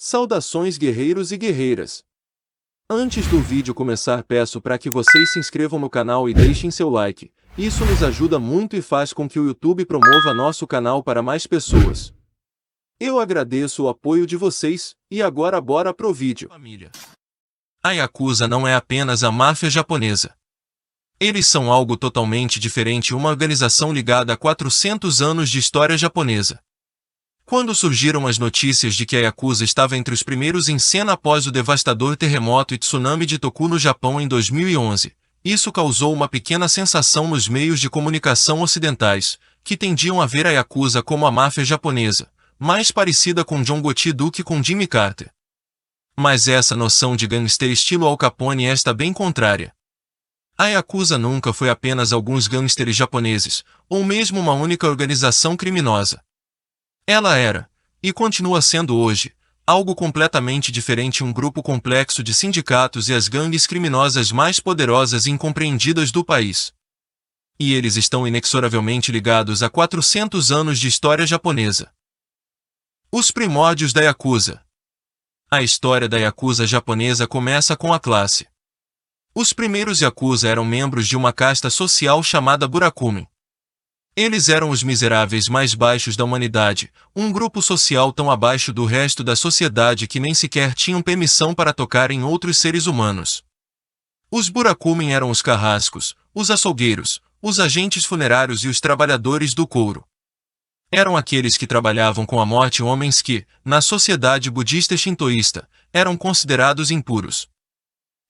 Saudações guerreiros e guerreiras! Antes do vídeo começar, peço para que vocês se inscrevam no canal e deixem seu like. Isso nos ajuda muito e faz com que o YouTube promova nosso canal para mais pessoas. Eu agradeço o apoio de vocês, e agora bora pro vídeo. Família. A Yakuza não é apenas a máfia japonesa. Eles são algo totalmente diferente, uma organização ligada a 400 anos de história japonesa. Quando surgiram as notícias de que a Yakuza estava entre os primeiros em cena após o devastador terremoto e tsunami de Toku no Japão em 2011, isso causou uma pequena sensação nos meios de comunicação ocidentais, que tendiam a ver a Yakuza como a máfia japonesa, mais parecida com John Gotti do que com Jimmy Carter. Mas essa noção de gangster estilo Al Capone está bem contrária. A Yakuza nunca foi apenas alguns gangsters japoneses, ou mesmo uma única organização criminosa. Ela era, e continua sendo hoje, algo completamente diferente, um grupo complexo de sindicatos e as gangues criminosas mais poderosas e incompreendidas do país. E eles estão inexoravelmente ligados a 400 anos de história japonesa. Os primórdios da Yakuza. A história da Yakuza japonesa começa com a classe. Os primeiros Yakuza eram membros de uma casta social chamada Burakumin. Eles eram os miseráveis mais baixos da humanidade, um grupo social tão abaixo do resto da sociedade que nem sequer tinham permissão para tocar em outros seres humanos. Os Burakumin eram os carrascos, os açougueiros, os agentes funerários e os trabalhadores do couro. Eram aqueles que trabalhavam com a morte, homens que, na sociedade budista shintoísta, eram considerados impuros.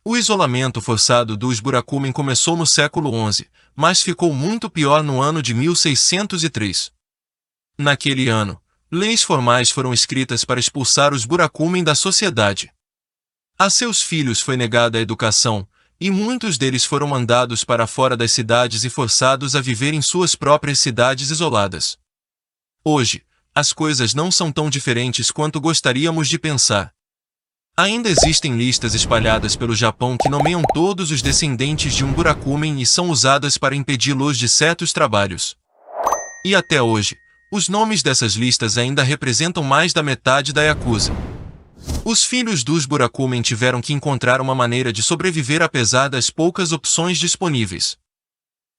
O isolamento forçado dos Burakumin começou no século XI, mas ficou muito pior no ano de 1603. Naquele ano, leis formais foram escritas para expulsar os Burakumin da sociedade. A seus filhos foi negada a educação, e muitos deles foram mandados para fora das cidades e forçados a viver em suas próprias cidades isoladas. Hoje, as coisas não são tão diferentes quanto gostaríamos de pensar. Ainda existem listas espalhadas pelo Japão que nomeiam todos os descendentes de um Burakumin e são usadas para impedi-los de certos trabalhos. E até hoje, os nomes dessas listas ainda representam mais da metade da Yakuza. Os filhos dos Burakumin tiveram que encontrar uma maneira de sobreviver apesar das poucas opções disponíveis.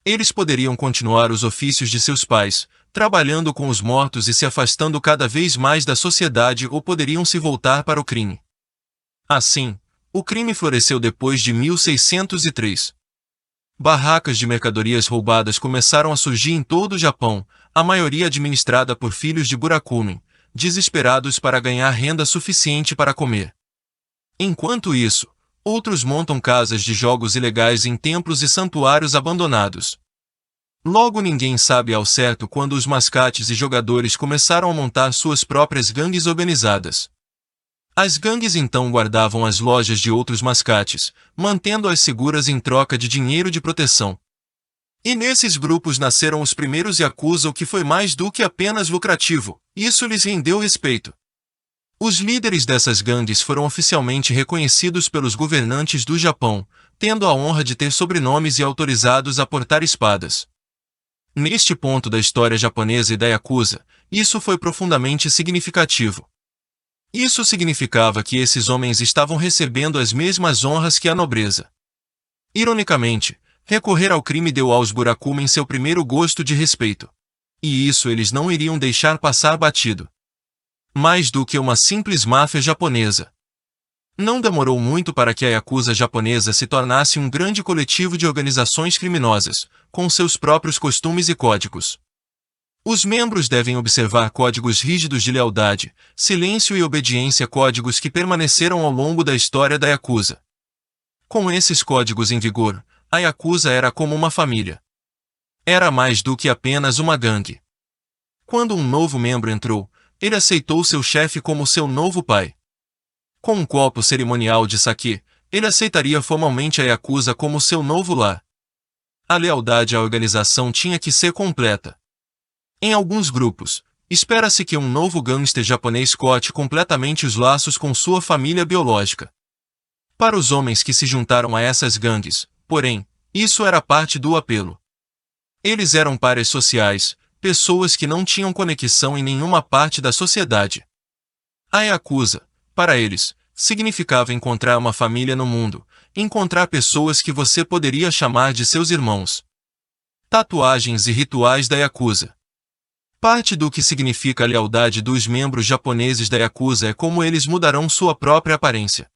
Eles poderiam continuar os ofícios de seus pais, trabalhando com os mortos e se afastando cada vez mais da sociedade, ou poderiam se voltar para o crime. Assim, o crime floresceu depois de 1603. Barracas de mercadorias roubadas começaram a surgir em todo o Japão, a maioria administrada por filhos de Burakumin, desesperados para ganhar renda suficiente para comer. Enquanto isso, outros montam casas de jogos ilegais em templos e santuários abandonados. Logo, ninguém sabe ao certo quando os mascates e jogadores começaram a montar suas próprias gangues organizadas. As gangues então guardavam as lojas de outros mascates, mantendo-as seguras em troca de dinheiro de proteção. E nesses grupos nasceram os primeiros Yakuza, o que foi mais do que apenas lucrativo, isso lhes rendeu respeito. Os líderes dessas gangues foram oficialmente reconhecidos pelos governantes do Japão, tendo a honra de ter sobrenomes e autorizados a portar espadas. Neste ponto da história japonesa e da Yakuza, isso foi profundamente significativo. Isso significava que esses homens estavam recebendo as mesmas honras que a nobreza. Ironicamente, recorrer ao crime deu aos Burakumin seu primeiro gosto de respeito. E isso eles não iriam deixar passar batido. Mais do que uma simples máfia japonesa. Não demorou muito para que a Yakuza japonesa se tornasse um grande coletivo de organizações criminosas, com seus próprios costumes e códigos. Os membros devem observar códigos rígidos de lealdade, silêncio e obediência, códigos que permaneceram ao longo da história da Yakuza. Com esses códigos em vigor, a Yakuza era como uma família. Era mais do que apenas uma gangue. Quando um novo membro entrou, ele aceitou seu chefe como seu novo pai. Com um copo cerimonial de sake, ele aceitaria formalmente a Yakuza como seu novo lar. A lealdade à organização tinha que ser completa. Em alguns grupos, espera-se que um novo gangster japonês corte completamente os laços com sua família biológica. Para os homens que se juntaram a essas gangues, porém, isso era parte do apelo. Eles eram pares sociais, pessoas que não tinham conexão em nenhuma parte da sociedade. A Yakuza, para eles, significava encontrar uma família no mundo, encontrar pessoas que você poderia chamar de seus irmãos. Tatuagens e rituais da Yakuza. Parte do que significa a lealdade dos membros japoneses da Yakuza é como eles mudarão sua própria aparência.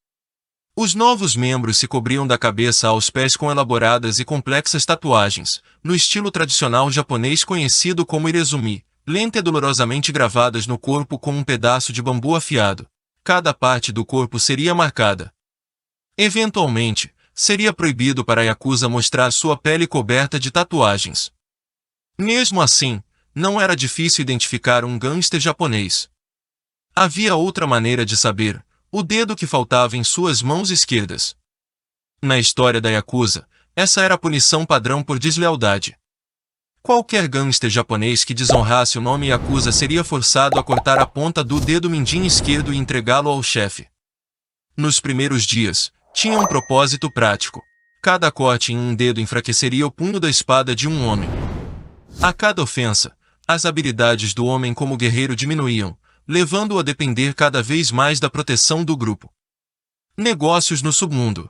Os novos membros se cobriam da cabeça aos pés com elaboradas e complexas tatuagens, no estilo tradicional japonês conhecido como irezumi, lenta e dolorosamente gravadas no corpo com um pedaço de bambu afiado. Cada parte do corpo seria marcada. Eventualmente, seria proibido para a Yakuza mostrar sua pele coberta de tatuagens. Mesmo assim, não era difícil identificar um gangster japonês. Havia outra maneira de saber: o dedo que faltava em suas mãos esquerdas. Na história da Yakuza, essa era a punição padrão por deslealdade. Qualquer gangster japonês que desonrasse o nome Yakuza seria forçado a cortar a ponta do dedo mindinho esquerdo e entregá-lo ao chefe. Nos primeiros dias, tinha um propósito prático. Cada corte em um dedo enfraqueceria o punho da espada de um homem. A cada ofensa, as habilidades do homem como guerreiro diminuíam, levando-o a depender cada vez mais da proteção do grupo. Negócios no submundo.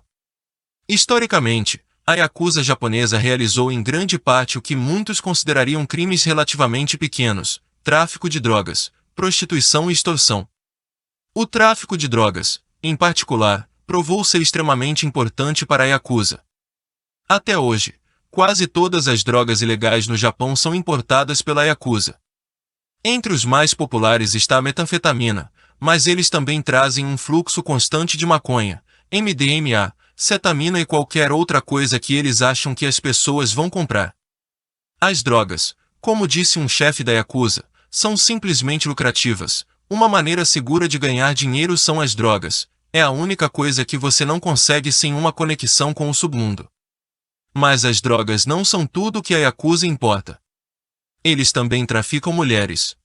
Historicamente, a Yakuza japonesa realizou em grande parte o que muitos considerariam crimes relativamente pequenos: tráfico de drogas, prostituição e extorsão. O tráfico de drogas, em particular, provou ser extremamente importante para a Yakuza. Até hoje, quase todas as drogas ilegais no Japão são importadas pela Yakuza. Entre os mais populares está a metanfetamina, mas eles também trazem um fluxo constante de maconha, MDMA, cetamina e qualquer outra coisa que eles acham que as pessoas vão comprar. As drogas, como disse um chefe da Yakuza, são simplesmente lucrativas. Uma maneira segura de ganhar dinheiro são as drogas. É a única coisa que você não consegue sem uma conexão com o submundo. Mas as drogas não são tudo o que a Yakuza importa. Eles também traficam mulheres.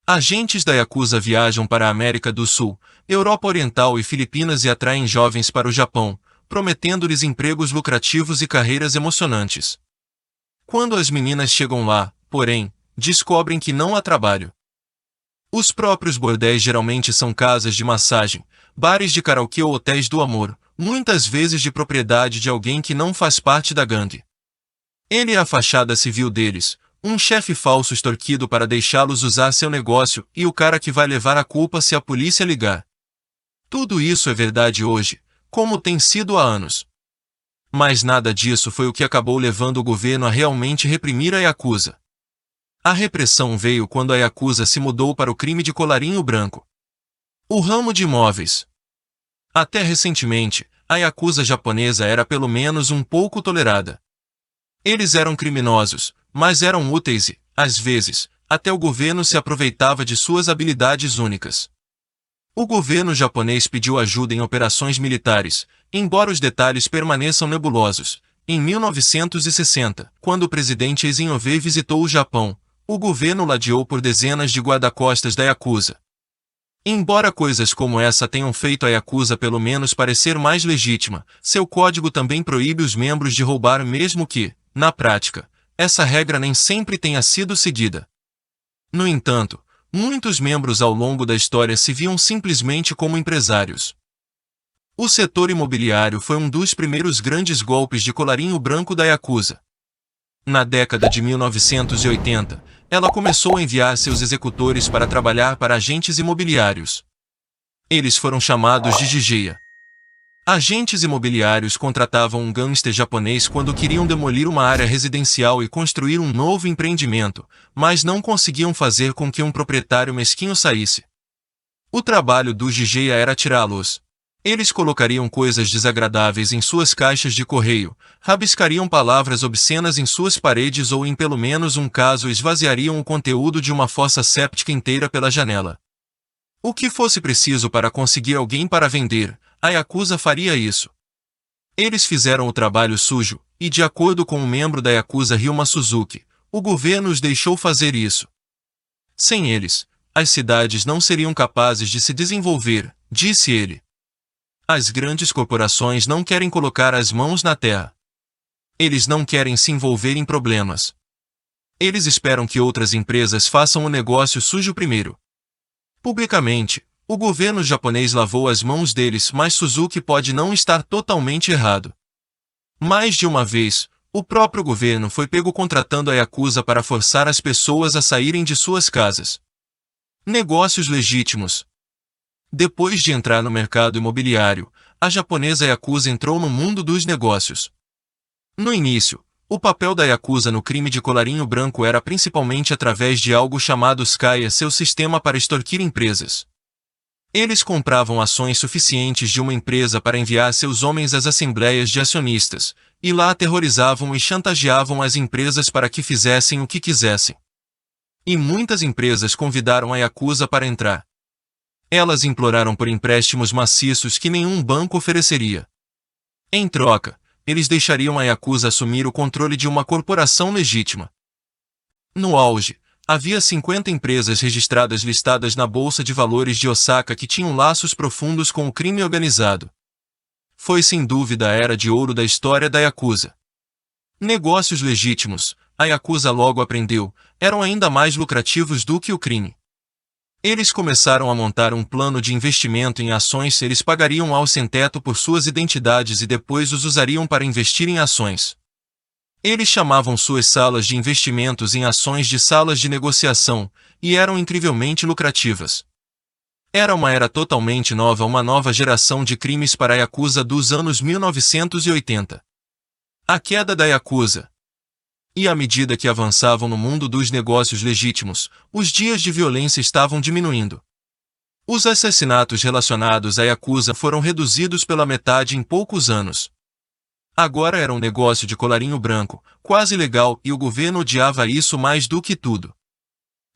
Agentes da Yakuza viajam para a América do Sul, Europa Oriental e Filipinas e atraem jovens para o Japão, prometendo-lhes empregos lucrativos e carreiras emocionantes. Quando as meninas chegam lá, porém, descobrem que não há trabalho. Os próprios bordéis geralmente são casas de massagem, bares de karaokê ou hotéis do amor, muitas vezes de propriedade de alguém que não faz parte da gangue. Ele é a fachada civil deles, um chefe falso extorquido para deixá-los usar seu negócio e o cara que vai levar a culpa se a polícia ligar. Tudo isso é verdade hoje, como tem sido há anos. Mas nada disso foi o que acabou levando o governo a realmente reprimir a Yakuza. A repressão veio quando a Yakuza se mudou para o crime de colarinho branco. O ramo de imóveis. Até recentemente, a Yakuza japonesa era pelo menos um pouco tolerada. Eles eram criminosos, mas eram úteis e, às vezes, até o governo se aproveitava de suas habilidades únicas. O governo japonês pediu ajuda em operações militares, embora os detalhes permaneçam nebulosos. Em 1960, quando o presidente Eisenhower visitou o Japão, o governo ladeou por dezenas de guarda-costas da Yakuza. Embora coisas como essa tenham feito a Yakuza pelo menos parecer mais legítima, seu código também proíbe os membros de roubar mesmo que, na prática, essa regra nem sempre tenha sido seguida. No entanto, muitos membros ao longo da história se viam simplesmente como empresários. O setor imobiliário foi um dos primeiros grandes golpes de colarinho branco da Yakuza. Na década de 1980, ela começou a enviar seus executores para trabalhar para agentes imobiliários. Eles foram chamados de jigeia. Agentes imobiliários contratavam um gangster japonês quando queriam demolir uma área residencial e construir um novo empreendimento, mas não conseguiam fazer com que um proprietário mesquinho saísse. O trabalho do jigeia era tirá-los. Eles colocariam coisas desagradáveis em suas caixas de correio, rabiscariam palavras obscenas em suas paredes ou em pelo menos um caso esvaziariam o conteúdo de uma fossa séptica inteira pela janela. O que fosse preciso para conseguir alguém para vender, a Yakuza faria isso. Eles fizeram o trabalho sujo, e de acordo com um membro da Yakuza Ryuma Suzuki, o governo os deixou fazer isso. Sem eles, as cidades não seriam capazes de se desenvolver, disse ele. As grandes corporações não querem colocar as mãos na terra. Eles não querem se envolver em problemas. Eles esperam que outras empresas façam o negócio sujo primeiro. Publicamente, O governo japonês lavou as mãos deles, mas Suzuki pode não estar totalmente errado. Mais de uma vez, o próprio governo foi pego contratando a Yakuza para forçar as pessoas a saírem de suas casas. Negócios legítimos. Depois de entrar no mercado imobiliário, a japonesa Yakuza entrou no mundo dos negócios. No início, o papel da Yakuza no crime de colarinho branco era principalmente através de algo chamado Skya, seu sistema para extorquir empresas. Eles compravam ações suficientes de uma empresa para enviar seus homens às assembleias de acionistas, e lá aterrorizavam e chantageavam as empresas para que fizessem o que quisessem. E muitas empresas convidaram a Yakuza para entrar. Elas imploraram por empréstimos maciços que nenhum banco ofereceria. Em troca, eles deixariam a Yakuza assumir o controle de uma corporação legítima. No auge, havia 50 empresas registradas listadas na Bolsa de Valores de Osaka que tinham laços profundos com o crime organizado. Foi sem dúvida a era de ouro da história da Yakuza. Negócios legítimos, a Yakuza logo aprendeu, eram ainda mais lucrativos do que o crime. Eles começaram a montar um plano de investimento em ações. Eles pagariam ao sem-teto por suas identidades e depois os usariam para investir em ações. Eles chamavam suas salas de investimentos em ações de salas de negociação, e eram incrivelmente lucrativas. Era uma era totalmente nova, uma nova geração de crimes para a Yakuza dos anos 1980. A queda da Yakuza. E à medida que avançavam no mundo dos negócios legítimos, os dias de violência estavam diminuindo. Os assassinatos relacionados à Yakuza foram reduzidos pela metade em poucos anos. Agora era um negócio de colarinho branco, quase legal, e o governo odiava isso mais do que tudo.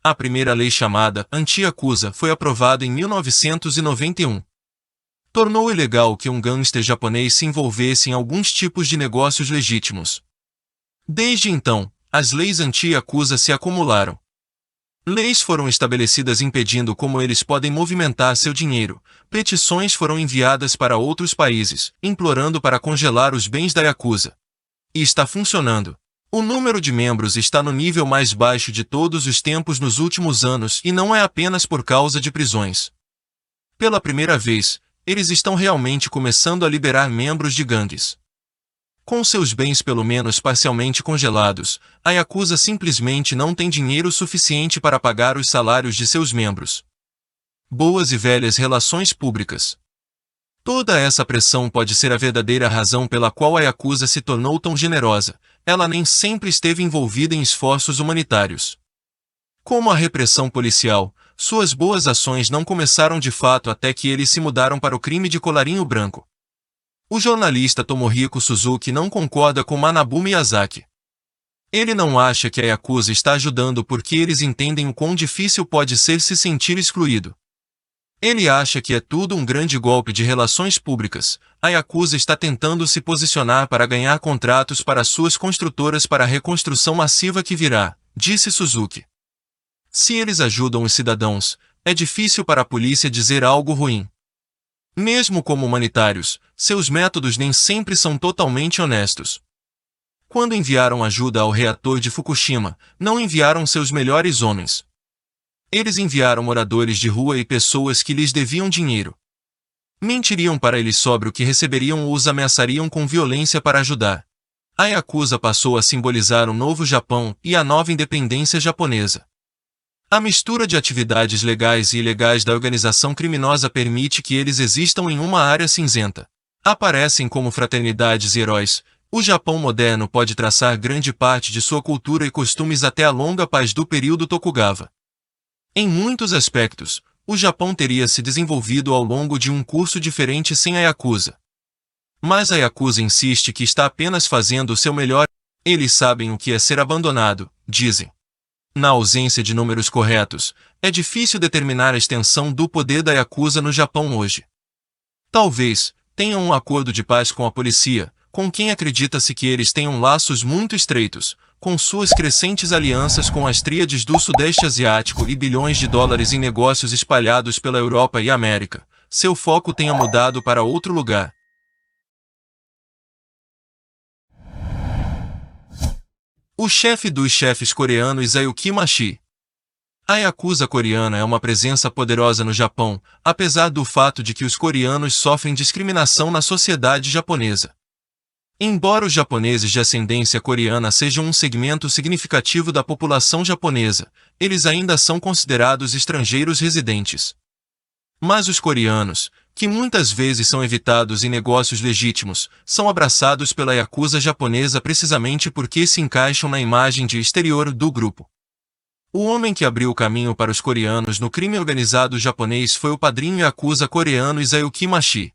A primeira lei chamada Anti-Yakuza foi aprovada em 1991. Tornou ilegal que um gangster japonês se envolvesse em alguns tipos de negócios legítimos. Desde então, as leis anti-Yakuza se acumularam. Leis foram estabelecidas impedindo como eles podem movimentar seu dinheiro. Petições foram enviadas para outros países, implorando para congelar os bens da Yakuza. E está funcionando. O número de membros está no nível mais baixo de todos os tempos nos últimos anos e não é apenas por causa de prisões. Pela primeira vez, eles estão realmente começando a liberar membros de gangues. Com seus bens pelo menos parcialmente congelados, a Yakuza simplesmente não tem dinheiro suficiente para pagar os salários de seus membros. Boas e velhas relações públicas. Toda essa pressão pode ser a verdadeira razão pela qual a Yakuza se tornou tão generosa. Ela nem sempre esteve envolvida em esforços humanitários. Como a repressão policial, suas boas ações não começaram de fato até que eles se mudaram para o crime de colarinho branco. O jornalista Tomohiko Suzuki não concorda com Manabu Miyazaki. Ele não acha que a Yakuza está ajudando porque eles entendem o quão difícil pode ser se sentir excluído. Ele acha que é tudo um grande golpe de relações públicas. A Yakuza está tentando se posicionar para ganhar contratos para suas construtoras para a reconstrução massiva que virá, disse Suzuki. Se eles ajudam os cidadãos, é difícil para a polícia dizer algo ruim. Mesmo como humanitários, seus métodos nem sempre são totalmente honestos. Quando enviaram ajuda ao reator de Fukushima, não enviaram seus melhores homens. Eles enviaram moradores de rua e pessoas que lhes deviam dinheiro. Mentiriam para eles sobre o que receberiam ou os ameaçariam com violência para ajudar. A Yakuza passou a simbolizar o novo Japão e a nova independência japonesa. A mistura de atividades legais e ilegais da organização criminosa permite que eles existam em uma área cinzenta. Aparecem como fraternidades e heróis. O Japão moderno pode traçar grande parte de sua cultura e costumes até a longa paz do período Tokugawa. Em muitos aspectos, o Japão teria se desenvolvido ao longo de um curso diferente sem a Yakuza. Mas a Yakuza insiste que está apenas fazendo o seu melhor. Eles sabem o que é ser abandonado, dizem. Na ausência de números corretos, é difícil determinar a extensão do poder da Yakuza no Japão hoje. Talvez tenham um acordo de paz com a polícia, com quem acredita-se que eles tenham laços muito estreitos, com suas crescentes alianças com as tríades do Sudeste Asiático e bilhões de dólares em negócios espalhados pela Europa e América. Seu foco tenha mudado para outro lugar. O chefe dos chefes coreano Isayuki Machi. A Yakuza coreana é uma presença poderosa no Japão, apesar do fato de que os coreanos sofrem discriminação na sociedade japonesa. Embora os japoneses de ascendência coreana sejam um segmento significativo da população japonesa, eles ainda são considerados estrangeiros residentes. Mas os coreanos, que muitas vezes são evitados em negócios legítimos, são abraçados pela Yakuza japonesa precisamente porque se encaixam na imagem de exterior do grupo. O homem que abriu o caminho para os coreanos no crime organizado japonês foi o padrinho Yakuza coreano Isayuki Mashi.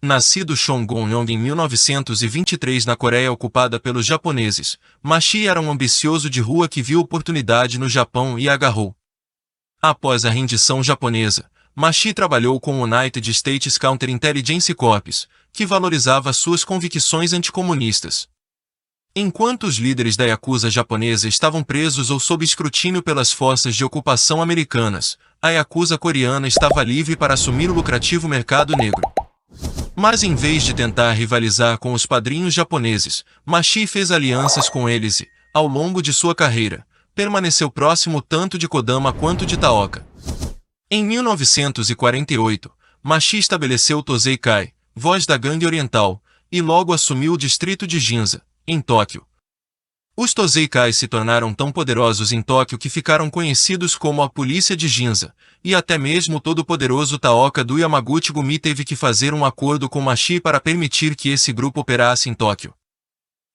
Nascido Chongon-yong em 1923 na Coreia ocupada pelos japoneses, Mashi era um ambicioso de rua que viu oportunidade no Japão e a agarrou. Após a rendição japonesa, Mashi trabalhou com o United States Counterintelligence Corps, que valorizava suas convicções anticomunistas. Enquanto os líderes da Yakuza japonesa estavam presos ou sob escrutínio pelas forças de ocupação americanas, a Yakuza coreana estava livre para assumir o lucrativo mercado negro. Mas em vez de tentar rivalizar com os padrinhos japoneses, Mashi fez alianças com eles e, ao longo de sua carreira, permaneceu próximo tanto de Kodama quanto de Taoka. Em 1948, Mashi estabeleceu Tozei Kai, voz da gangue oriental, e logo assumiu o distrito de Ginza, em Tóquio. Os Tozei Kai se tornaram tão poderosos em Tóquio que ficaram conhecidos como a Polícia de Ginza, e até mesmo o todo-poderoso Taoka do Yamaguchi-gumi teve que fazer um acordo com Mashi para permitir que esse grupo operasse em Tóquio.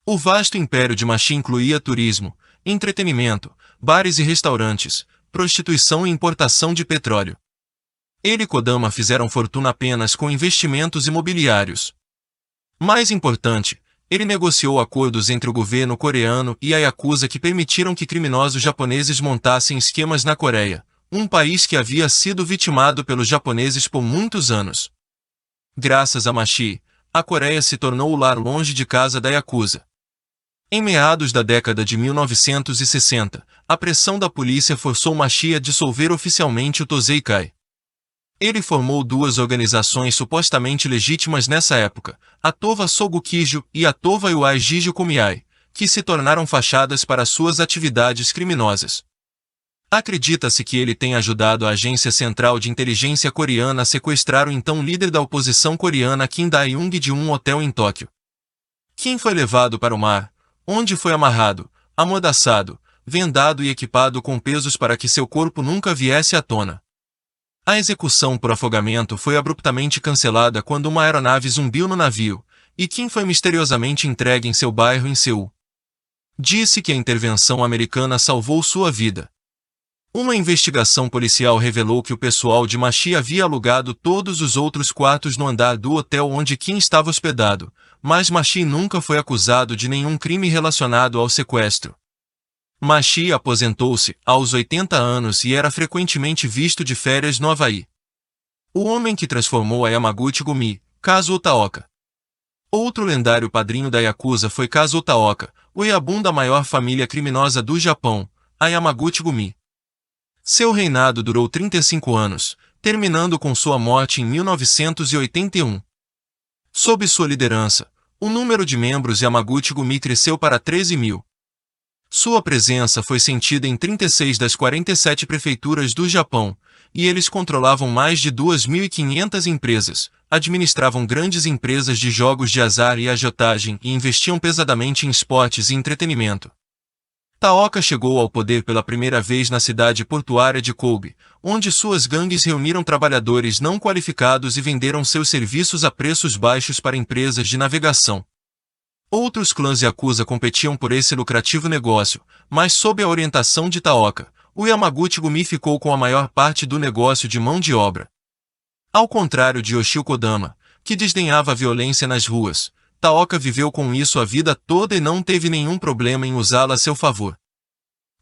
O vasto império de Mashi incluía turismo, entretenimento, bares e restaurantes, prostituição e importação de petróleo. Ele e Kodama fizeram fortuna apenas com investimentos imobiliários. Mais importante, ele negociou acordos entre o governo coreano e a Yakuza que permitiram que criminosos japoneses montassem esquemas na Coreia, um país que havia sido vitimado pelos japoneses por muitos anos. Graças a Mashi, a Coreia se tornou o lar longe de casa da Yakuza. Em meados da década de 1960, a pressão da polícia forçou Mashi a dissolver oficialmente o Tozei Kai. Ele formou duas organizações supostamente legítimas nessa época, a Tova Sogukijo e a Tova Yuai Jijo Komiai, que se tornaram fachadas para suas atividades criminosas. Acredita-se que ele tenha ajudado a Agência Central de Inteligência Coreana a sequestrar o então líder da oposição coreana Kim Dae-jung de um hotel em Tóquio. Kim foi levado para o mar, onde foi amarrado, amordaçado, vendado e equipado com pesos para que seu corpo nunca viesse à tona. A execução por afogamento foi abruptamente cancelada quando uma aeronave zumbiu no navio, e Kim foi misteriosamente entregue em seu bairro em Seul. Disse que a intervenção americana salvou sua vida. Uma investigação policial revelou que o pessoal de Mashi havia alugado todos os outros quartos no andar do hotel onde Kim estava hospedado, mas Mashi nunca foi acusado de nenhum crime relacionado ao sequestro. Mashi aposentou-se aos 80 anos e era frequentemente visto de férias no Havaí. O homem que transformou a Yamaguchi-gumi, Kazuo Taoka. Outro lendário padrinho da Yakuza foi Kazuo Taoka, o Yabun da maior família criminosa do Japão, a Yamaguchi-gumi. Seu reinado durou 35 anos, terminando com sua morte em 1981. Sob sua liderança, o número de membros Yamaguchi-gumi cresceu para 13 mil. Sua presença foi sentida em 36 das 47 prefeituras do Japão, e eles controlavam mais de 2.500 empresas, administravam grandes empresas de jogos de azar e agiotagem e investiam pesadamente em esportes e entretenimento. Taoka chegou ao poder pela primeira vez na cidade portuária de Kobe, onde suas gangues reuniram trabalhadores não qualificados e venderam seus serviços a preços baixos para empresas de navegação. Outros clãs Yakuza competiam por esse lucrativo negócio, mas sob a orientação de Taoka, o Yamaguchi-gumi ficou com a maior parte do negócio de mão de obra. Ao contrário de Yoshio Kodama, que desdenhava a violência nas ruas, Taoka viveu com isso a vida toda e não teve nenhum problema em usá-la a seu favor.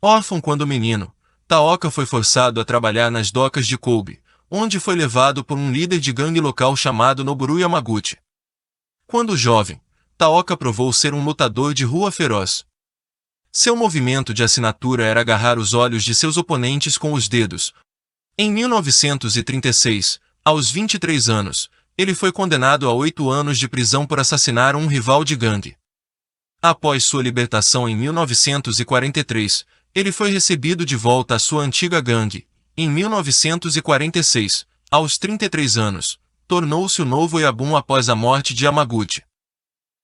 Órfão quando menino, Taoka foi forçado a trabalhar nas docas de Kobe, onde foi levado por um líder de gangue local chamado Noboru Yamaguchi. Quando jovem, Taoka provou ser um lutador de rua feroz. Seu movimento de assinatura era agarrar os olhos de seus oponentes com os dedos. Em 1936, aos 23 anos, ele foi condenado a 8 anos de prisão por assassinar um rival de gangue. Após sua libertação em 1943, Ele foi recebido de volta à sua antiga gangue. Em 1946, aos 33 anos, tornou-se o novo Oyabun após a morte de Yamaguchi.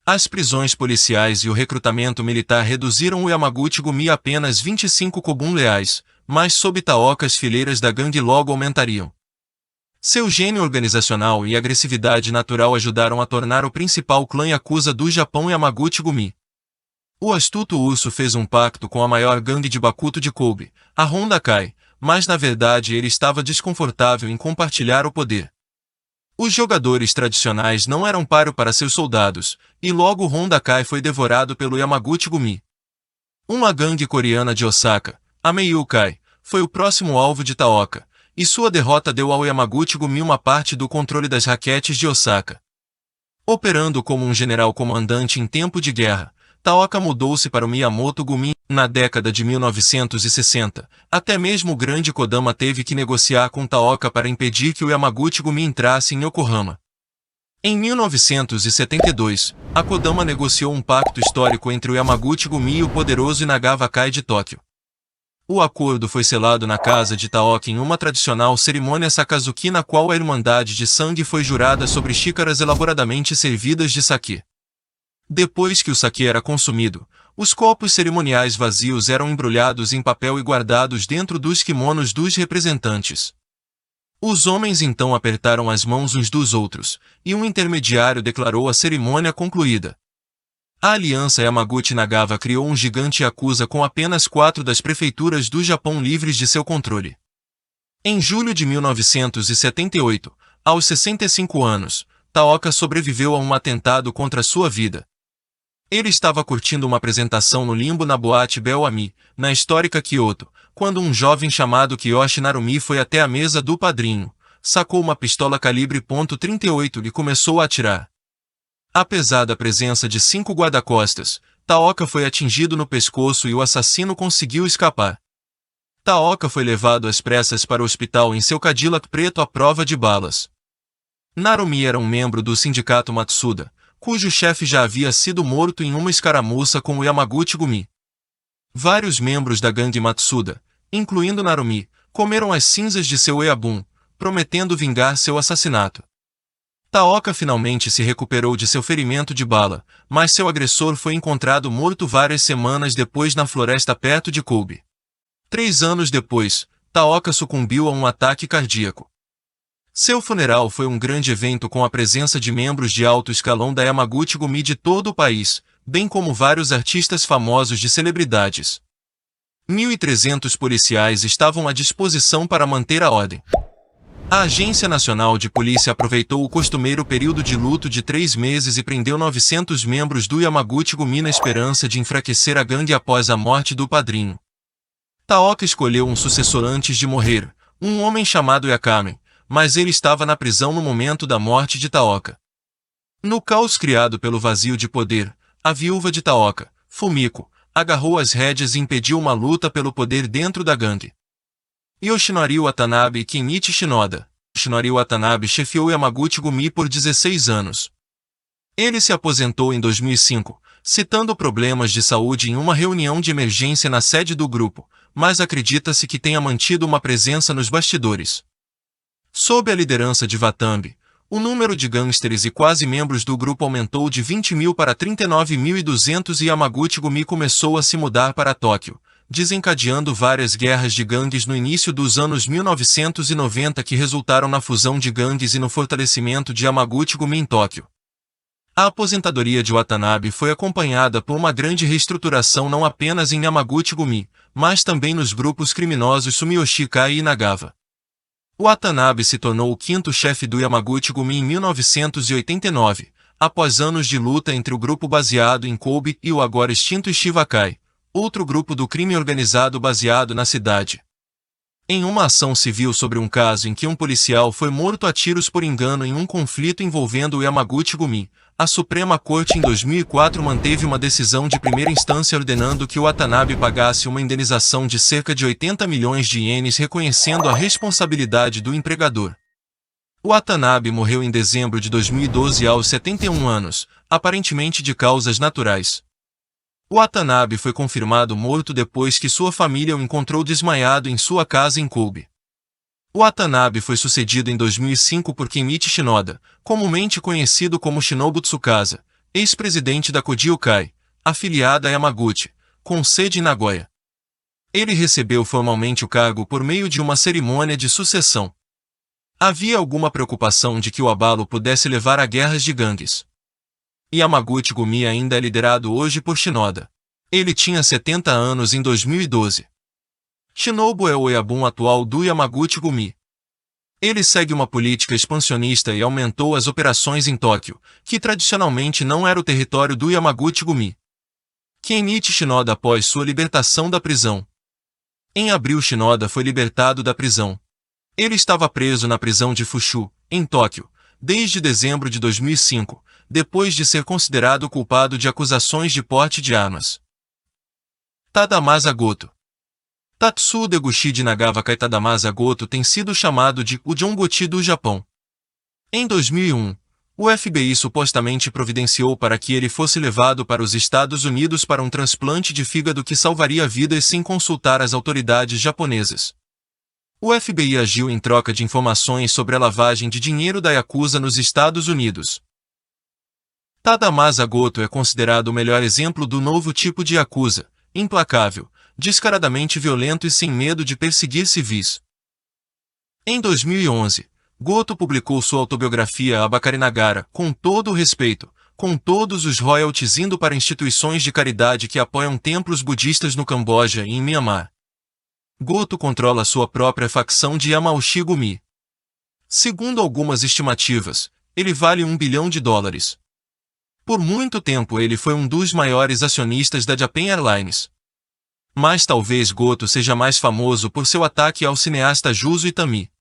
As prisões policiais e o recrutamento militar reduziram o Yamaguchi-gumi a apenas 25 kobun leais, mas sob Taoka as fileiras da gangue logo aumentariam. Seu gênio organizacional e agressividade natural ajudaram a tornar o principal clã Yakuza do Japão Yamaguchi-gumi. O astuto urso fez um pacto com a maior gangue de Bakuto de Kobe, a Honda Kai, mas na verdade ele estava desconfortável em compartilhar o poder. Os jogadores tradicionais não eram páreo para seus soldados, e logo Honda Kai foi devorado pelo Yamaguchi-gumi. Uma gangue coreana de Osaka, a Meiyu Kai, foi o próximo alvo de Taoka, e sua derrota deu ao Yamaguchi-gumi uma parte do controle das raquetes de Osaka. Operando como um general comandante em tempo de guerra, Taoka mudou-se para o Miyamoto-gumi. Na década de 1960, até mesmo o grande Kodama teve que negociar com Taoka para impedir que o Yamaguchi-gumi entrasse em Yokohama. Em 1972, a Kodama negociou um pacto histórico entre o Yamaguchi-gumi e o poderoso Inagawa Kai de Tóquio. O acordo foi selado na casa de Taoka em uma tradicional cerimônia Sakazuki na qual a Irmandade de Sangue foi jurada sobre xícaras elaboradamente servidas de sake. Depois que o sake era consumido, os copos cerimoniais vazios eram embrulhados em papel e guardados dentro dos kimonos dos representantes. Os homens então apertaram as mãos uns dos outros, e um intermediário declarou a cerimônia concluída. A aliança Yamaguchi-Nagawa criou um gigante Yakuza com apenas 4 das prefeituras do Japão livres de seu controle. Em julho de 1978, aos 65 anos, Taoka sobreviveu a um atentado contra sua vida. Ele estava curtindo uma apresentação no limbo na boate Bel-Ami, na histórica Kyoto, quando um jovem chamado Kiyoshi Narumi foi até a mesa do padrinho, sacou uma pistola calibre .38 e começou a atirar. Apesar da presença de 5 guarda-costas, Taoka foi atingido no pescoço e o assassino conseguiu escapar. Taoka foi levado às pressas para o hospital em seu Cadillac preto à prova de balas. Narumi era um membro do sindicato Matsuda, cujo chefe já havia sido morto em uma escaramuça com o Yamaguchi-gumi. Vários membros da gangue Matsuda, incluindo Narumi, comeram as cinzas de seu Oyabun, prometendo vingar seu assassinato. Taoka finalmente se recuperou de seu ferimento de bala, mas seu agressor foi encontrado morto várias semanas depois na floresta perto de Kobe. 3 anos depois, Taoka sucumbiu a um ataque cardíaco. Seu funeral foi um grande evento com a presença de membros de alto escalão da Yamaguchi-gumi de todo o país, bem como vários artistas famosos de celebridades. 1.300 policiais estavam à disposição para manter a ordem. A Agência Nacional de Polícia aproveitou o costumeiro período de luto de 3 meses e prendeu 900 membros do Yamaguchi-gumi na esperança de enfraquecer a gangue após a morte do padrinho. Taoka escolheu um sucessor antes de morrer, um homem chamado Yakame, mas ele estava na prisão no momento da morte de Taoka. No caos criado pelo vazio de poder, a viúva de Taoka, Fumiko, agarrou as rédeas e impediu uma luta pelo poder dentro da gangue. Yoshinori Watanabe e Kenichi Shinoda. Yoshinori Watanabe chefiou Yamaguchi-gumi por 16 anos. Ele se aposentou em 2005, citando problemas de saúde em uma reunião de emergência na sede do grupo, mas acredita-se que tenha mantido uma presença nos bastidores. Sob a liderança de Watanabe, o número de gangsters e quase membros do grupo aumentou de 20.000 para 39.200 e Yamaguchi-gumi começou a se mudar para Tóquio, desencadeando várias guerras de gangues no início dos anos 1990 que resultaram na fusão de gangues e no fortalecimento de Yamaguchi-gumi em Tóquio. A aposentadoria de Watanabe foi acompanhada por uma grande reestruturação não apenas em Yamaguchi-gumi, mas também nos grupos criminosos Sumiyoshi Kai e Inagawa. Watanabe se tornou o 5º chefe do Yamaguchi-gumi em 1989, após anos de luta entre o grupo baseado em Kobe e o agora extinto Shiva Kai, outro grupo do crime organizado baseado na cidade. Em uma ação civil sobre um caso em que um policial foi morto a tiros por engano em um conflito envolvendo o Yamaguchi-gumi, a Suprema Corte em 2004 manteve uma decisão de primeira instância ordenando que Watanabe pagasse uma indenização de cerca de 80 milhões de ienes reconhecendo a responsabilidade do empregador. Watanabe morreu em dezembro de 2012 aos 71 anos, aparentemente de causas naturais. Watanabe foi confirmado morto depois que sua família o encontrou desmaiado em sua casa em Kobe. Watanabe foi sucedido em 2005 por Kenichi Shinoda, comumente conhecido como Shinobu Tsukasa, ex-presidente da Kojoukai, afiliada a Yamaguchi, com sede em Nagoya. Ele recebeu formalmente o cargo por meio de uma cerimônia de sucessão. Havia alguma preocupação de que o abalo pudesse levar a guerras de gangues. Yamaguchi Gumi ainda é liderado hoje por Shinoda. Ele tinha 70 anos em 2012. Shinobu é o Oyabun atual do Yamaguchi Gumi. Ele segue uma política expansionista e aumentou as operações em Tóquio, que tradicionalmente não era o território do Yamaguchi Gumi. Kenichi Shinoda após sua libertação da prisão. Em abril Shinoda foi libertado da prisão. Ele estava preso na prisão de Fushu, em Tóquio, desde dezembro de 2005, depois de ser considerado culpado de acusações de porte de armas. Tadamasa Goto. Tatsuo Deguchi de Nagavakai Tadamasa Goto tem sido chamado de o John Gotti do Japão. Em 2001, o FBI supostamente providenciou para que ele fosse levado para os Estados Unidos para um transplante de fígado que salvaria vidas sem consultar as autoridades japonesas. O FBI agiu em troca de informações sobre a lavagem de dinheiro da Yakuza nos Estados Unidos. Tadamasa Goto é considerado o melhor exemplo do novo tipo de Yakuza, implacável, descaradamente violento e sem medo de perseguir civis. Em 2011, Goto publicou sua autobiografia Abakari Nagara, com todo o respeito, com todos os royalties indo para instituições de caridade que apoiam templos budistas no Camboja e em Myanmar. Goto controla sua própria facção de Yamauchi Gumi. Segundo algumas estimativas, ele vale $1 bilhão. Por muito tempo ele foi um dos maiores acionistas da Japan Airlines. Mas talvez Goto seja mais famoso por seu ataque ao cineasta Juzo Itami.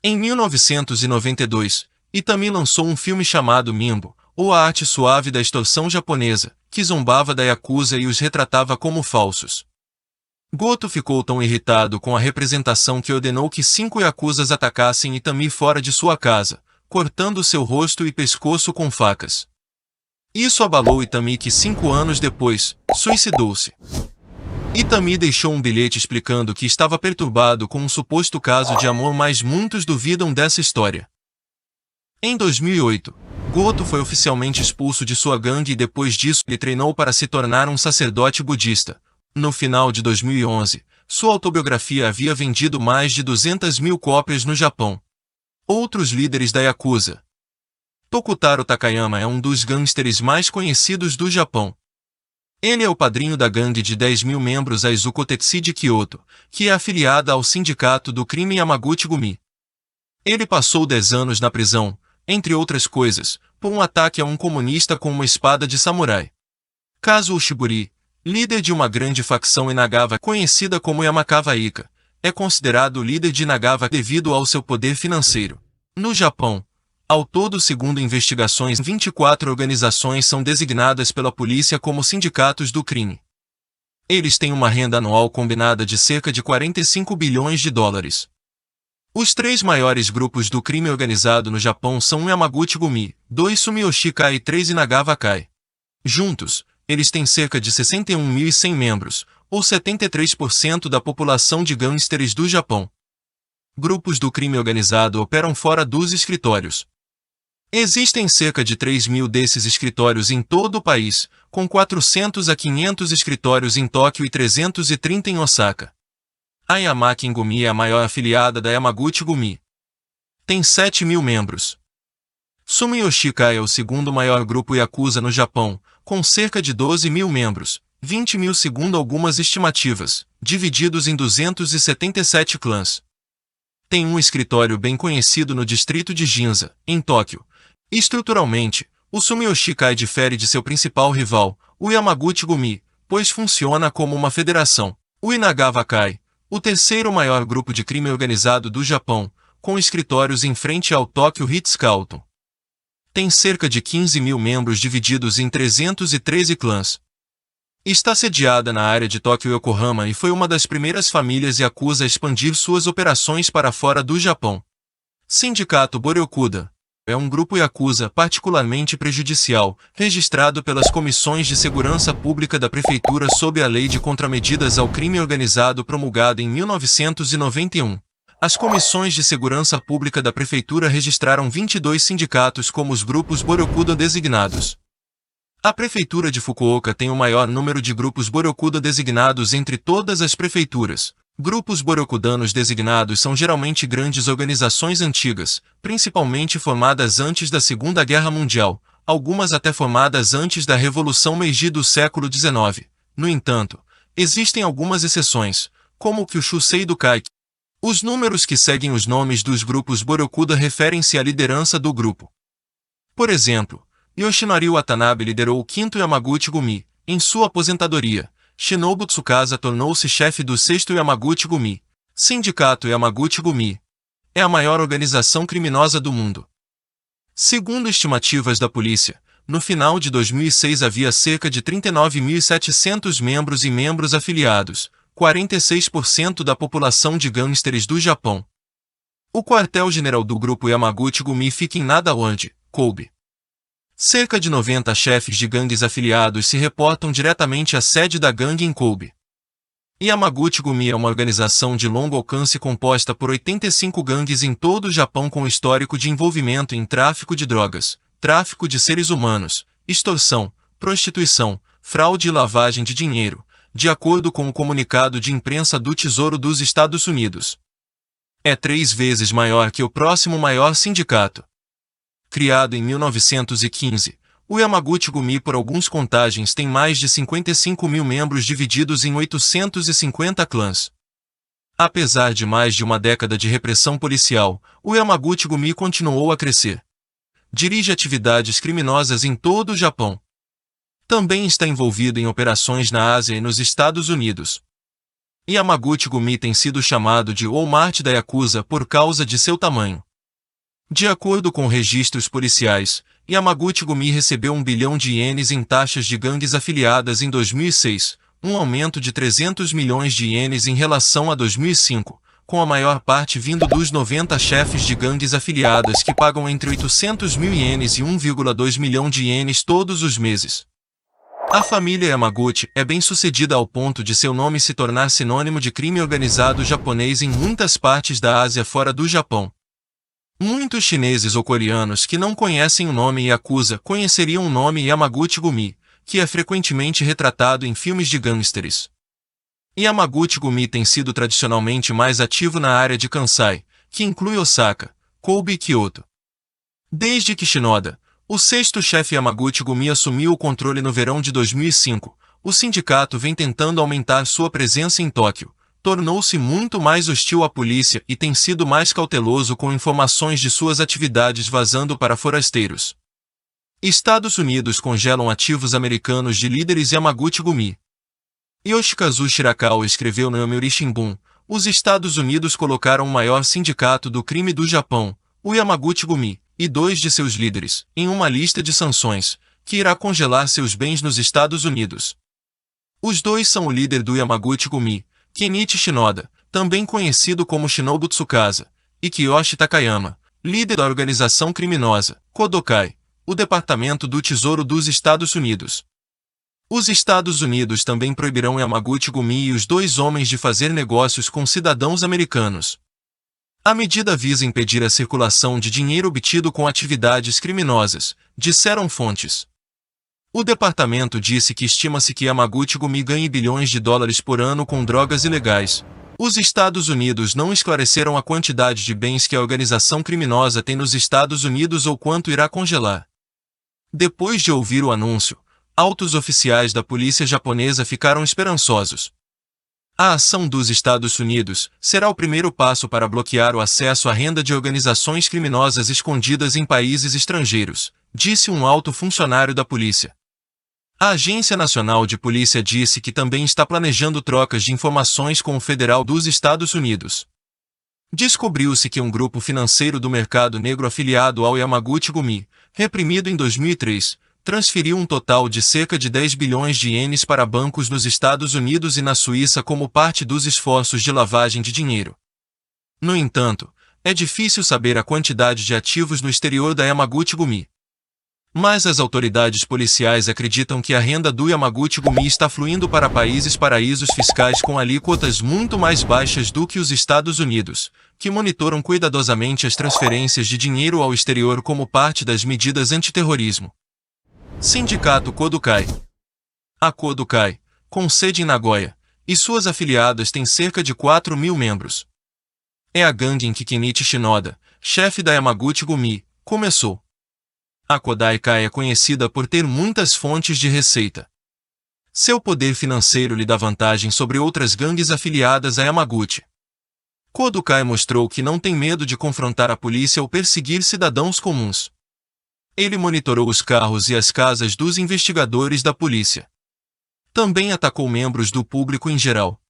Em 1992, Itami lançou um filme chamado Mimbo, ou a arte suave da extorsão japonesa, que zombava da Yakuza e os retratava como falsos. Goto ficou tão irritado com a representação que ordenou que 5 Yakuzas atacassem Itami fora de sua casa, cortando seu rosto e pescoço com facas. Isso abalou Itami que 5 anos depois, suicidou-se. Itami deixou um bilhete explicando que estava perturbado com um suposto caso de amor, mas muitos duvidam dessa história. Em 2008, Goto foi oficialmente expulso de sua gangue e depois disso ele treinou para se tornar um sacerdote budista. No final de 2011, sua autobiografia havia vendido mais de 200 mil cópias no Japão. Outros líderes da Yakuza. Tokutaro Takayama é um dos gangsters mais conhecidos do Japão. Ele é o padrinho da gangue de 10 mil membros Aizuko Tetsu de Kyoto, que é afiliada ao sindicato do crime Yamaguchi Gumi. Ele passou 10 anos na prisão, entre outras coisas, por um ataque a um comunista com uma espada de samurai. Kazuo Shiburi, líder de uma grande facção em Nagawa conhecida como Yamakawa Ika, é considerado o líder de Nagawa devido ao seu poder financeiro. No Japão, ao todo, segundo investigações, 24 organizações são designadas pela polícia como sindicatos do crime. Eles têm uma renda anual combinada de cerca de $45 bilhões. Os 3 maiores grupos do crime organizado no Japão são o Yamaguchi Gumi, 2 Sumiyoshi Kai e 3 Inagawa Kai. Juntos, eles têm cerca de 61.100 membros, ou 73% da população de gangsters do Japão. Grupos do crime organizado operam fora dos escritórios. Existem cerca de 3.000 desses escritórios em todo o país, com 400 a 500 escritórios em Tóquio e 330 em Osaka. A Yamakin Gumi é a maior afiliada da Yamaguchi Gumi. Tem 7.000 membros. Sumiyoshi Kai é o segundo maior grupo Yakuza no Japão, com cerca de 12.000 membros, 20.000 segundo algumas estimativas, divididos em 277 clãs. Tem um escritório bem conhecido no distrito de Ginza, em Tóquio. Estruturalmente, o Sumiyoshi Kai difere de seu principal rival, o Yamaguchi Gumi, pois funciona como uma federação. O Inagawa Kai, o terceiro maior grupo de crime organizado do Japão, com escritórios em frente ao Tokyo Ritz-Carlton. Tem cerca de 15.000 membros divididos em 313 clãs. Está sediada na área de Tóquio e Yokohama e foi uma das primeiras famílias Yakuza a expandir suas operações para fora do Japão. Sindicato Boryokuda. é um grupo yakuza particularmente prejudicial, registrado pelas Comissões de Segurança Pública da Prefeitura sob a Lei de Contramedidas ao Crime Organizado promulgada em 1991. As Comissões de Segurança Pública da Prefeitura registraram 22 sindicatos como os grupos Boryokuda designados. A Prefeitura de Fukuoka tem o maior número de grupos Boryokuda designados entre todas as prefeituras. Grupos boryokudanos designados são geralmente grandes organizações antigas, principalmente formadas antes da Segunda Guerra Mundial, algumas até formadas antes da Revolução Meiji do século XIX. No entanto, existem algumas exceções, como o Kyushu Seido-kai. Os números que seguem os nomes dos grupos Boryokuda referem-se à liderança do grupo. Por exemplo, Yoshinori Watanabe liderou o 5º Yamaguchi-gumi. Em sua aposentadoria, Shinobu Tsukasa tornou-se chefe do 6º Yamaguchi-gumi. Sindicato Yamaguchi-gumi é a maior organização criminosa do mundo. Segundo estimativas da polícia, no final de 2006 havia cerca de 39.700 membros e membros afiliados, 46% da população de gangsters do Japão. O quartel-general do grupo Yamaguchi-gumi fica em Nadaland, Kobe. Cerca de 90 chefes de gangues afiliados se reportam diretamente à sede da gangue em Kobe. Yamaguchi-gumi é uma organização de longo alcance composta por 85 gangues em todo o Japão com histórico de envolvimento em tráfico de drogas, tráfico de seres humanos, extorsão, prostituição, fraude e lavagem de dinheiro, de acordo com o comunicado de imprensa do Tesouro dos Estados Unidos. É 3 vezes maior que o próximo maior sindicato. Criado em 1915, o Yamaguchi-gumi por algumas contagens tem mais de 55 mil membros divididos em 850 clãs. Apesar de mais de uma década de repressão policial, o Yamaguchi-gumi continuou a crescer. Dirige atividades criminosas em todo o Japão. Também está envolvido em operações na Ásia e nos Estados Unidos. Yamaguchi-gumi tem sido chamado de Walmart da Yakuza por causa de seu tamanho. De acordo com registros policiais, Yamaguchi-gumi recebeu 1 bilhão de ienes em taxas de gangues afiliadas em 2006, um aumento de 300 milhões de ienes em relação a 2005, com a maior parte vindo dos 90 chefes de gangues afiliadas que pagam entre 800 mil ienes e 1,2 milhão de ienes todos os meses. A família Yamaguchi é bem-sucedida ao ponto de seu nome se tornar sinônimo de crime organizado japonês em muitas partes da Ásia fora do Japão. Muitos chineses ou coreanos que não conhecem o nome Yakuza conheceriam o nome Yamaguchi-gumi, que é frequentemente retratado em filmes de gangsters. Yamaguchi-gumi tem sido tradicionalmente mais ativo na área de Kansai, que inclui Osaka, Kobe e Kyoto. Desde que Shinoda, o 6º chefe Yamaguchi-gumi assumiu o controle no verão de 2005, o sindicato vem tentando aumentar sua presença em Tóquio. Tornou-se muito mais hostil à polícia e tem sido mais cauteloso com informações de suas atividades vazando para forasteiros. Estados Unidos congelam ativos americanos de líderes Yamaguchi-gumi. Yoshikazu Shirakawa escreveu no Yomiuri Shimbun, os Estados Unidos colocaram o maior sindicato do crime do Japão, o Yamaguchi-gumi, e 2 de seus líderes, em uma lista de sanções, que irá congelar seus bens nos Estados Unidos. Os 2 são o líder do Yamaguchi-gumi, Kenichi Shinoda, também conhecido como Shinobu Tsukasa, e Kiyoshi Takayama, líder da organização criminosa, Kodokai, o Departamento do Tesouro dos Estados Unidos. Os Estados Unidos também proibirão Yamaguchi-gumi e os 2 homens de fazer negócios com cidadãos americanos. A medida visa impedir a circulação de dinheiro obtido com atividades criminosas, disseram fontes. O departamento disse que estima-se que Yamaguchi-gumi ganhe bilhões de dólares por ano com drogas ilegais. Os Estados Unidos não esclareceram a quantidade de bens que a organização criminosa tem nos Estados Unidos ou quanto irá congelar. Depois de ouvir o anúncio, altos oficiais da polícia japonesa ficaram esperançosos. A ação dos Estados Unidos será o primeiro passo para bloquear o acesso à renda de organizações criminosas escondidas em países estrangeiros, disse um alto funcionário da polícia. A Agência Nacional de Polícia disse que também está planejando trocas de informações com o Federal dos Estados Unidos. Descobriu-se que um grupo financeiro do mercado negro afiliado ao Yamaguchi-gumi, reprimido em 2003, transferiu um total de cerca de 10 bilhões de ienes para bancos nos Estados Unidos e na Suíça como parte dos esforços de lavagem de dinheiro. No entanto, É difícil saber a quantidade de ativos no exterior da Yamaguchi-gumi. Mas as autoridades policiais acreditam que a renda do Yamaguchi-gumi está fluindo para países paraísos fiscais com alíquotas muito mais baixas do que os Estados Unidos, que monitoram cuidadosamente as transferências de dinheiro ao exterior como parte das medidas antiterrorismo. Sindicato Kodokai. A Kodokai, com sede em Nagoya, e suas afiliadas têm cerca de 4.000 membros. É a gangue em que Kenichi Shinoda, chefe da Yamaguchi-gumi, começou. A Kodaikai é conhecida por ter muitas fontes de receita. Seu poder financeiro lhe dá vantagem sobre outras gangues afiliadas a Yamaguchi. Kodokai mostrou que não tem medo de confrontar a polícia ou perseguir cidadãos comuns. Ele monitorou os carros e as casas dos investigadores da polícia. Também atacou membros do público em geral.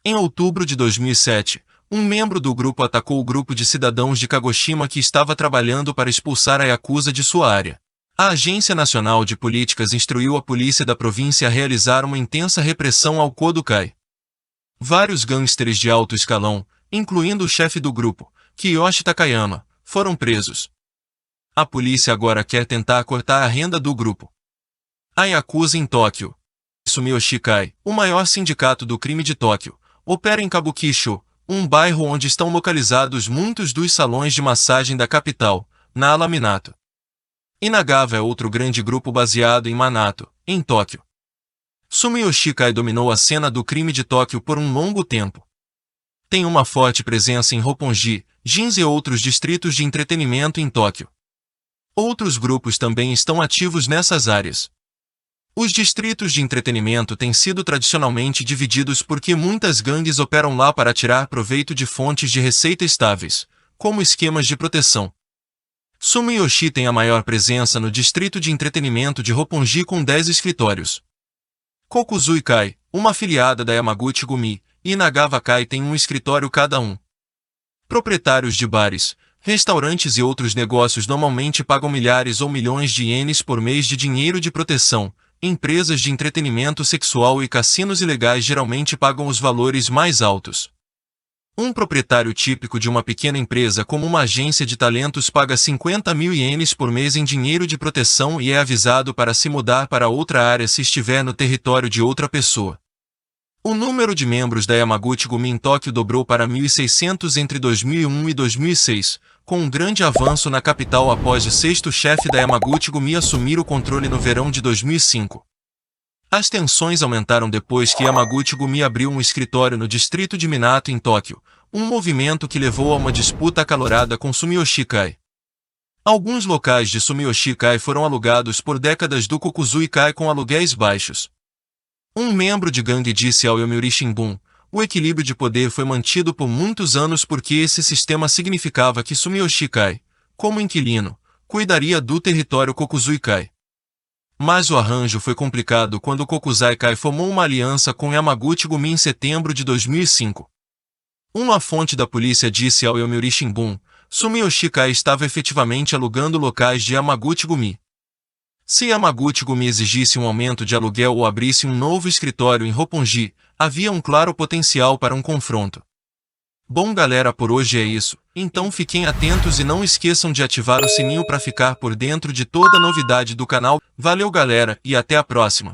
Em outubro de 2007, um membro do grupo atacou o grupo de cidadãos de Kagoshima que estava trabalhando para expulsar a Yakuza de sua área. A Agência Nacional de Políticas instruiu a polícia da província a realizar uma intensa repressão ao Kodokai. Vários gangsters de alto escalão, incluindo o chefe do grupo, Kiyoshi Takayama, foram presos. A polícia agora quer tentar cortar a renda do grupo. A Yakuza em Tóquio. Sumiyoshi Kai, o maior sindicato do crime de Tóquio, opera em Kabukicho, um bairro onde estão localizados muitos dos salões de massagem da capital, na ala Minato. Inagawa é outro grande grupo baseado em Manato, em Tóquio. Sumiyoshi Kai dominou a cena do crime de Tóquio por um longo tempo. Tem uma forte presença em Roppongi, Ginza e outros distritos de entretenimento em Tóquio. Outros grupos também estão ativos nessas áreas. Os distritos de entretenimento têm sido tradicionalmente divididos porque muitas gangues operam lá para tirar proveito de fontes de receita estáveis, como esquemas de proteção. Sumiyoshi tem a maior presença no distrito de entretenimento de Roppongi com 10 escritórios. Kokuzui Kai, uma afiliada da Yamaguchi-gumi, e Inagawa Kai têm um escritório cada um. Proprietários de bares, restaurantes e outros negócios normalmente pagam milhares ou milhões de ienes por mês de dinheiro de proteção. Empresas de entretenimento sexual e cassinos ilegais geralmente pagam os valores mais altos. Um proprietário típico de uma pequena empresa como uma agência de talentos paga 50.000 ienes por mês em dinheiro de proteção e é avisado para se mudar para outra área se estiver no território de outra pessoa. O número de membros da Yamaguchi-gumi em Tóquio dobrou para 1.600 entre 2001 e 2006, com um grande avanço na capital após o sexto chefe da Yamaguchi-gumi assumir o controle no verão de 2005. As tensões aumentaram depois que Yamaguchi-gumi abriu um escritório no distrito de Minato em Tóquio, um movimento que levou a uma disputa acalorada com Sumiyoshi Kai. Alguns locais de Sumiyoshi Kai foram alugados por décadas do Kokuzui Kai com aluguéis baixos. Um membro de gangue disse ao Yomiuri Shimbun: o equilíbrio de poder foi mantido por muitos anos porque esse sistema significava que Sumiyoshi Kai, como inquilino, cuidaria do território Kokuzui Kai. Mas o arranjo foi complicado quando Kokuzai Kai formou uma aliança com Yamaguchi-gumi em setembro de 2005. Uma fonte da polícia disse ao Yomiuri Shimbun: Sumiyoshi Kai estava efetivamente alugando locais de Yamaguchi-gumi. Se Yamaguchi-gumi exigisse um aumento de aluguel ou abrisse um novo escritório em Roppongi, havia um claro potencial para um confronto. Bom galera, por hoje é isso, então fiquem atentos e não esqueçam de ativar o sininho para ficar por dentro de toda novidade do canal. Valeu galera, e até a próxima!